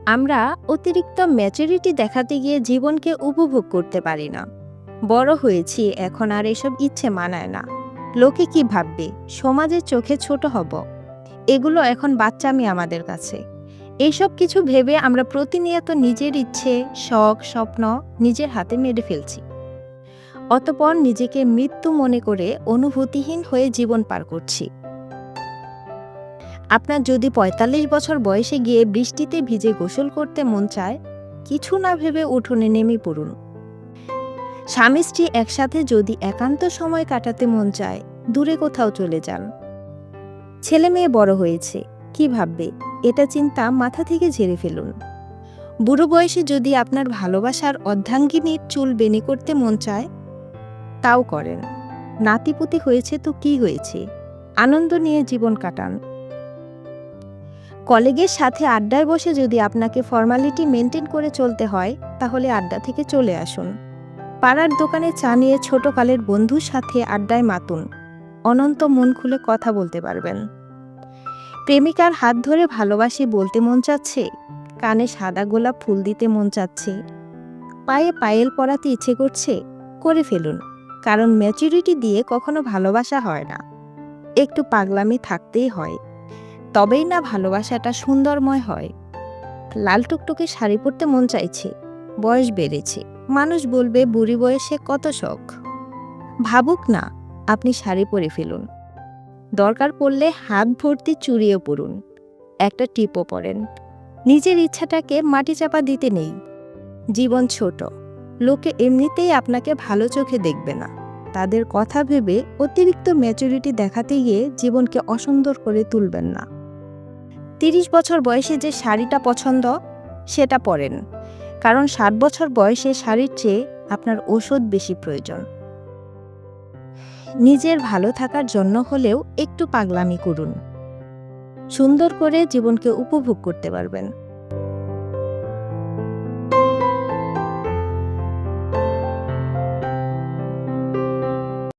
আমরা অতিরিক্ত ম্যাচুরিটি দেখাতে গিয়ে জীবনকে উপভোগ করতে পারি না। বড় হয়েছি, এখন আর এসব ইচ্ছে মানায় না। লোকে কি ভাববে, সমাজের চোখে ছোট হব, এগুলো এখন বাচ্চামি আমাদের কাছে। এইসব কিছু ভেবে আমরা প্রতিনিয়ত নিজের ইচ্ছে, শখ, স্বপ্ন নিজের হাতে মেরে ফেলছি। অতপর নিজেকে মৃত্যু মনে করে অনুভূতিহীন হয়ে জীবন পার করছি। আপনার যদি ৪৫ বছর বয়সে গিয়ে বৃষ্টিতে ভিজে গোসল করতে মন চায়, কিছু না ভেবে উঠোনে নেমে পড়ুন। স্বামী স্ত্রী একসাথে যদি একান্ত সময় কাটাতে মন চায়, দূরে কোথাও চলে যান। ছেলে মেয়ে বড় হয়েছে, কি ভাববে, এটা চিন্তা মাথা থেকে ঝেড়ে ফেলুন। বুড়ো বয়সে যদি আপনার ভালোবাসার অর্ধাঙ্গিনীর চুল বেনি করতে মন চায়, তাও করেন। নাতিপুতি হয়েছে তো কি হয়েছে, আনন্দ নিয়ে জীবন কাটান। কলিগের সাথে আড্ডায় বসে যদি আপনাকে ফর্মালিটি মেনটেন করে চলতে হয়, তাহলে আড্ডা থেকে চলে আসুন। পাড়ার দোকানে চা নিয়ে ছোটকালের বন্ধুর সাথে আড্ডায় মাতুন। অনন্ত মন খুলে কথা বলতে পারবেন। প্রেমিকার হাত ধরে ভালোবাসি বলতে মন চাচ্ছে, কানে সাদা গোলাপ ফুল দিতে মন চাচ্ছে, পায়ে পায়েল পরাতে ইচ্ছে করছে, করে ফেলুন। কারণ ম্যাচুরিটি দিয়ে কখনো ভালোবাসা হয় না, একটু পাগলামি থাকতেই হয়। তবেই না ভালোবাসাটা সুন্দরময় হয়। লাল টুকটুকে শাড়ি পরতে মন চাইছে, বয়স বেড়েছে, মানুষ বলবে বুড়ি বয়সে কত শখ। ভাবুক না, আপনি শাড়ি পরে ফেলুন। দরকার পড়লে হাত ভর্তি চুড়িও পরুন, একটা টিপও পরেন। নিজের ইচ্ছাটাকে মাটি চাপা দিতে নেই। জীবন ছোট, লোকে এমনিতেই আপনাকে ভালো চোখে দেখবে না। তাদের কথা ভেবে অতিরিক্ত ম্যাচুরিটি দেখাতে গিয়ে জীবনকে অসুন্দর করে তুলবেন না। ৩০ বছর বয়সে যে শাড়িটা পছন্দ, সেটা পরেন। কারণ ৬০ বছর বয়সে শাড়ির চেয়ে আপনার ওষুধ বেশি প্রয়োজন। নিজের ভালো থাকার জন্য হলেও একটু পাগলামি করুন। সুন্দর করে জীবনকে উপভোগ করতে পারবেন।